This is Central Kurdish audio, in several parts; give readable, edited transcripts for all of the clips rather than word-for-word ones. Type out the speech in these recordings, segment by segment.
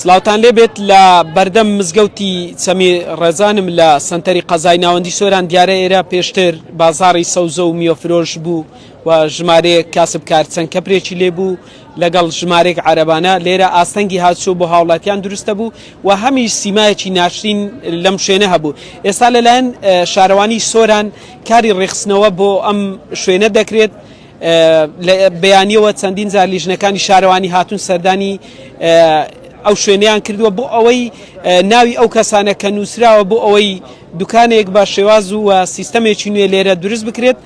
سلااوان لێبێت لە بەردەم مزگەوتی سەمی ڕێزانم لە سنتەری قەزای ناوەندی سۆران دیارە ئێرە پێشتر بازاڕی سەوزە و میوەفرۆش بوو و ژمارەیە کاسبکار چەند کەپرێکی لێبوو لەگەڵ ژمارێک عەرەبانە لێرە ئاستەنگی هاتچوو بۆ هاوڵاتیان دروستە بوو و هەمیش سیمایەکی ناشرین لەم شوێنە هەبوو. ئێستا لەلایەن شارەوانی سۆران کاری ڕێخستنەوە بۆ ئەم شوێنە دەکرێت. بەیانیەوە چەندین جار لیژنەکانی شارەوانی هاتوون سەردانی ئەو شوێنیان کردووە بۆ ئەوەی ناوی ئەو کەسانە کە نووسراوە بۆ ئەوەی دوکانێک بە شێواز و سیستەمێکی نوێ لێرە دروست بکرێت.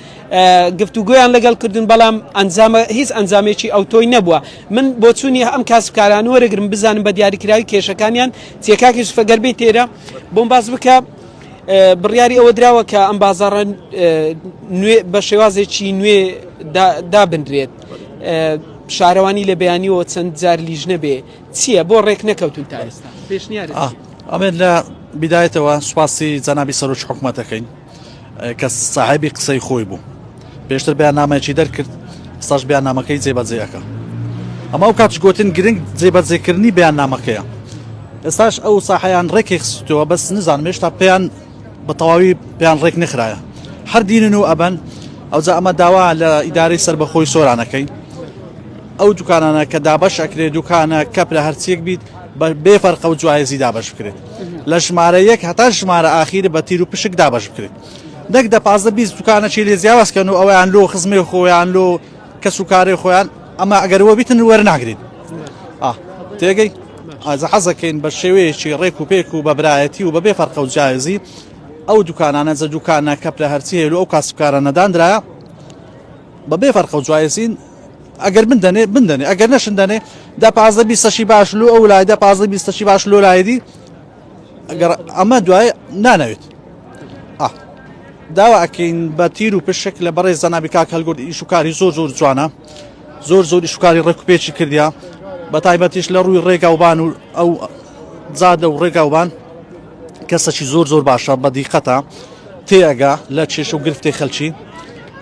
گفتوگۆیان لەگەڵ کردن بەڵام هیچ ئەنجامێکی ئەو تۆی نەبووە. من بۆ چوونی ئەم کاسبکاران وەرەگرم بزانم بە دیاریکراوی کێشەکانیان چێکاکی سوفەگەربەی تێرە بۆم باز بکە. بڕیاری ئەوە دراوە کە ئەم بازاڕە بە شێوازێکی نوێ دابنرێت. شارەوانی لە بەیانیەوە چەند جار لیژنە بێ چییە بۆ ڕێک نەکەوتون تا ئێستا پێشنیارە؟ ئەمێن لە بیدایەتەوە سوپاسی جەنابی سەرۆکی حکوومەتەکەین کە ساحێبی قسەی خۆی بوو. پێشتر بەیاننامەیەکی دەرکرد، ئێستاش بەیاننامەکەی جێبەجێەکە. ئەمە ئەو کاتش گوتن گرنگ جێبەجێکردنی بەیاننامەکەیە. ئێستاش ئەو ساحەیان ڕێکی خستووە بەس نزانم هێشتا پێیان بە تەواوی پێیان ڕێک نەخرایە. هەر دینن و ئەبەن ئەوجا ئەمە داوا لە ئیدارەی سەربەخۆی سۆرانەکەی ئەو دوکانانە کە دابەش ئەکرێت دوکانە کەپرە هەرچیەک بیت بێ فەرقە و جوایزی دابەش بکرێت لە ژمارە یەک هەتا ژمارە ئاخیر بە تیر و پشک دابەش بکرێت. نەک دە 15-20 دوکانەی لێ جیاوازکەن و ئەویان لۆ خزمێ خۆیان لۆ کەس و کارێ خۆیان ئەمە ئەگەرەوە بیتن وەرناگرێت. تێگەی حەزەکەین بە شێوەیەکی ڕێک و پێک و بە برایەتی و بە بێ فەرقە و جایزی ئەو دوکانانە جە دوکانە کەپرە هەرچی هێلو ئەو کاسبکارە نەدانرایە بە بێ فەرقە و جایزین ئەگەر بندنێ ئەگەر نەشندنێ دا 15-20 باش لۆ ئەو لای دا 15-20 باش لۆ لایدی ئەگەر ئەمە دوای نانەوێت. داوا ئەکەین بە تیر و پشک لە بەڕێ جەنابی کاک هەلگورد ئیشوکاری زۆر جوانە، زۆر ئیشوکاری ڕێکوپێکی کردیا بە تایبەتیش لە ڕووی ڕێگاوبان و ئەو جادە و ڕێگاوبان کەسێکی زۆر باشە بە دیقەتە تێئەگا لە کێشە و گرفتەی خەڵکی.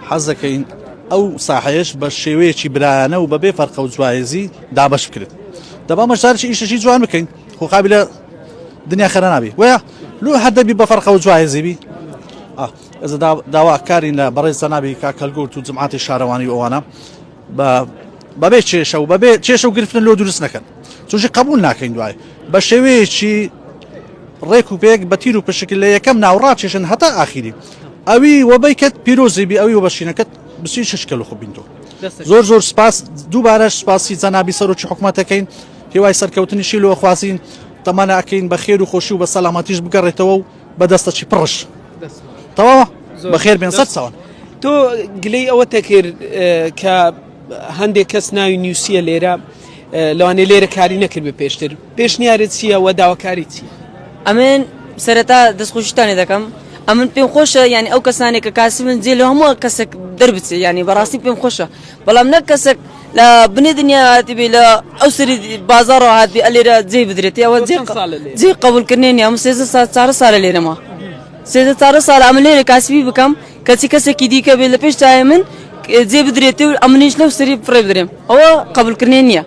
حەزەکەین ئەو ساحەیەش بە شێوەیەکی برایانە و بە بێ فەرقە و جوایزی دابەش بکرێت. دەبا مەشارێکی ئیشەشی جوان بکەین خۆخابی لە دنیا خەرە نابی وەیە لۆ هەردەبی بە فەرقە و جوایزی بی. ئەز داواکارین لە بەڕێز جەنابی کاک هەلگورد و جمعاتی شارەوانی ئەوانە بەبێ کێشە و بەبێ کێشە و گرفتن لۆ دروست نەکەن چونشی قبول ناکەین دوای بە شێوەیەکی ڕێک و پێک بە تیر و پشک لە یەکەم ناوڕاکێشن هەتا ئاخیری ئەوی وەبەیکەت پیرۆزی بی ئەوی وەبەشینەکەت 26 کەلو خۆ بینتۆ. زۆر سپاس دووبارەش سپاسی جەنابی سەرۆکی حکوومەتەکەین هیوای سەرکەوتنیشی لۆ خوازین تەمانە ئەکەین بە خێر و خۆشی و بە سەلامەتیش بگەڕێتەوە و بە دەستەکی پڕش تەواوە بەخێر بێن سەر چاوان. تۆ گلەی ئەوە تەکرد کە هەندێک کەس ناوی نووسیە لێرە لەوانێ لێرە کاری نەکرد بە پێشتر پێشنیارت چییە و داواکاری چییە؟ ئەمن سەرەتا دەستخۆشیتانی دەکەم ئەمن پێم خۆشە ینی ئەو کەسانێک کە کاسبن جێ لە هەموو کەسێک دەربچێ ینی بەڕاستی پێم خۆشە بەڵام نەک کەسێک لە بنێ دنیا هاتیبێ لە ئەو سەری بازاڕەوە هاتبێ ئەلێرە جێ بدرێت ئەوە جێ قبولکردنی ئەم 4 ساڵە لێرەما 4 ساڵ ئەمە لێرە کاسبی بکەم کەچی کەسێکی دیکە بێت لە پێش تایە من جێ بدرێت و ئەمنیش لەو سەری فڕێ بدرێم ئەوە قبولکردنی نییە.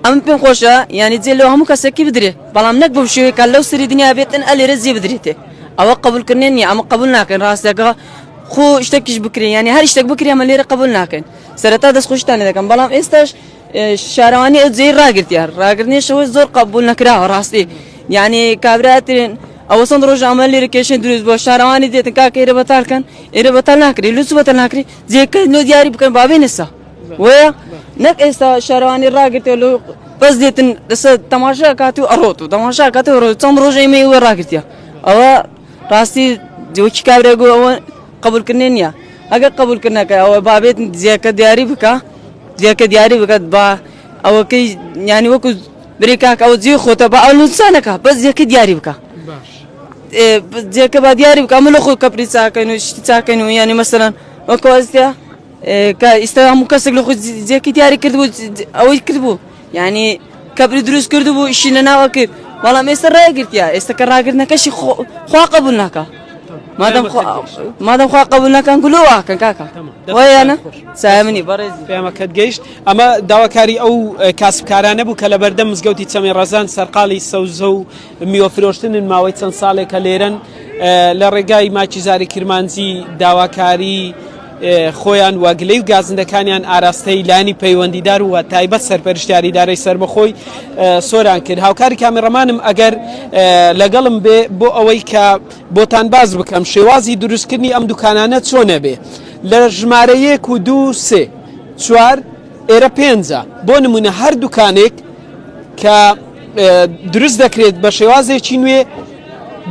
ئەم پێم خۆشە ینی جێ لەوە هەموو کەسێکی بدرێت بەڵام نەک بەو شێوەیە لەو سەری دنیا بێتن ئەلێرە جێ بدرێتێ ئەوە قبولکردنی نییە ئەمە قبول ناکەن ڕاستەکە خۆ شتێکیش بکرێن ینی هەر شتێک بکرێ ئەمە لێرە قبول ناکەن سەرەتا دەستخۆشتانی دەکەم بەڵام ئێستاش شارەوانی ئەو جێی ڕاگرتیان ڕاگرنیشەوەی زۆر قبول نەکراوە ڕاستی ینی کابراترێن ئەوە چەند ڕۆژ ئەمە لێرە کێشەی دروست بۆ شارەوانی دێتن کاکە ئێرە بەتالکەن ئێرە بەتال ناکرێت لوچ بەتەل ناکرێت جێکە لۆ دیاری بکەن بابێ نەسا وەیە نەک ئێستا شارەوانی ڕاگرتێ لۆ بەس دێتن دەسە تەماشا کاتی و ئەڕۆت و تەماشا کاتی و چەند ڕۆژ ئێمە وە ڕاگرتیە ئەوە ڕاستی جوکی کابرێگو ئەوە قبولکردنی نییە ئەگەر قبولکردنەکە ئەوە بابێت جێکە دیاری بکە جێکە دیاری بکات بە ئەوەکەی ینی وەکو بری کاک ئەو جێ خۆتە بە ئەو نووسانەکە بەس جێکە دیاری بکە جێکە با دیاری بکە ئەمە لە خۆ کەپری چاکەین و شتی چاکەین و ینی مەسەلەن وەکو ئەستیا کە ئێستا هەموو کەسێک لە خۆ جێکی دیاری کردبوو ئەوەی کردبوو ینی کەپری دروست کردبوو ئیشی لە ناوە کرد بەڵام ئێستا ڕاگرتیا ئێستا کە ڕاگرتنەکەشی خوا قبول ناکە مادام خوا قبول نکن گلوه کن کاکا وای نه سامنی بارزی پێمەکەت گەیشت ئەمە داواکاری ئەو کاسبکارانە بوو کە لە بەردەم مزگەوتی چەمێ ڕەزان سەرقاڵی سەوزە و میوەفرۆشتنن ماوەی چەند ساڵێکە لێرەن لە ڕێگای ماچیزاری کرمانجی داواکاری خۆیان وەگلەی و گازندەکانیان ئاراستەی لانی پەیوەندیدار و تایبەت سەرپەرشتیاریدارەی سەربەخۆی سۆران کرد. هاوکاری کامێڕەمانم ئەگەر لەگەڵم بێ بۆ ئەوەی کە بۆتان باز بکەم شێوازی دروستکردنی ئەم دوکانانە چۆنە بێ لە ژمارە 1 و 2 3 4 ئێرە 5 بۆ نمونە هەر دوکانێک کە دروست دەکرێت بە شێوازێکی نوێ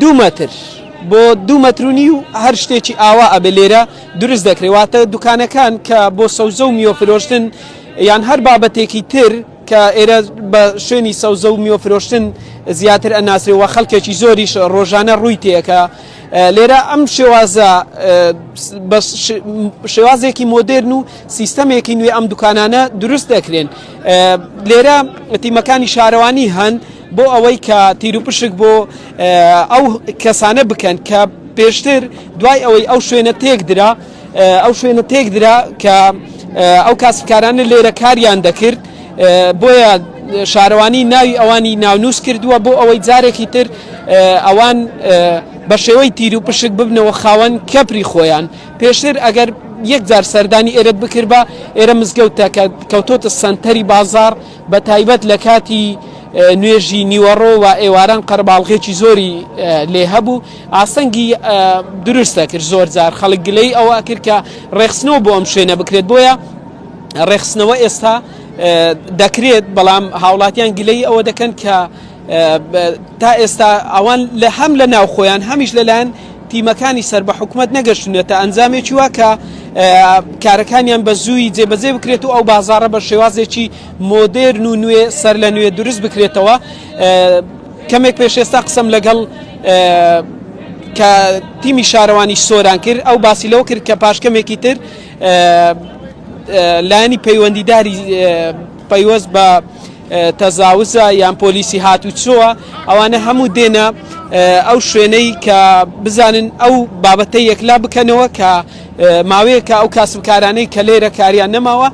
2 مەتر بۆ 2 مەترونی و هەر شتێکی ئاوا ئەبێ لێرە دروست دەکرێتواتە دوکانەکان کە بۆ سەوزە و میوەفرۆشتن یان هەر بابەتێکی تر کە ئێرە بە شوێنی سەوزە و میوەفرۆشتن زیاتر ئەناسرێەوە خەڵکێکی زۆریش ڕۆژانە ڕووی تێکە لێرە ئەم شێوازە شێوازێکی مۆدرن و سیستەمێکی نوێ ئەم دوکانانە دروست دەکرێن لێرە تیمەکانی شارەوانی هەن بۆ ئەوەی کە تیرروپشک بۆ ئەو کەسانە بکەن کە پێشتر دوای ئەوەی ئەو شوێنە تێک درا کە ئەو کاسبکارانە لێرە کاریان دەکرد بۆیە شارەوانی ناوی ئەوانی ناونووس کردووە بۆ ئەوەی جارێکی تر ئەوان بە شێوەی تیرروپشک ببنەوە خاوەن کەپری خۆیان پێشتر ئەگەر یەکجار سەردانی ئێرەت بکرد بە ئێرە مزگەوتە کە کەوتۆتە سەنتەری بازار بە تایبەت لە کاتی نوێژی نیوەڕۆ و ئێواران قەرباڵغێکی زۆری لێ هەبوو ئاسەنگی دروستە کرد زۆر جار خەڵک گلەی ئەوە کرد کە ڕێخستنەوە بۆ ئەم شوێنە بکرێت بۆیە ڕێخستنەوە ئێستا دەکرێت بەڵام هاوڵاتیان گلەی ئەوە دەکەن کە تا ئێستا ئەوان لە هەم لە ناو خۆیان هەمیش لەلایەن تیمەکانی سەر بە حکوومەت نەگەشتونێتە ئەنجامێکی وە کە کارەکانیان بە زووی جێبەجێ بکرێت و ئەو بازارە بە شێوازێکی مۆدرن و نوێ سەر لە نوێ دروست بکرێتەوە کەمێک پێش ئێستا قسەم لەگەڵ کە تیمی شارەوانی سۆران کرد ئەو باسی لەوە کرد کە پاشکەمێکی تر لایەنی پەیوەندیداری پەیوەست بە تەزاوزە یان پۆلیسی هاتوچۆوە ئەوانە هەموو دێنە ئەو شوێنەی کە بزانن ئەو بابەتەی یەکلا بکەنەوە کە ماوەیە کە ئەو کاسبکارانەی کە لێرە کاریان نەماوە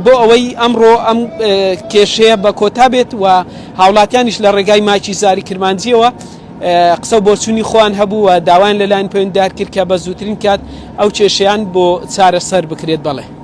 بۆ ئەوەی ئەمڕۆ ئەم کێشەیە بە کۆتا بێت و هاوڵاتیانیش لە ڕێگای ماچی زاری کرمانجیەوە قسە بۆچوونی خۆیان هەبوو و داوایان لەلایەن پەیوەندیدار کرد کە بە زووترین کات ئەو کێشەیان بۆ چارەسەر بکرێت بەڵێ.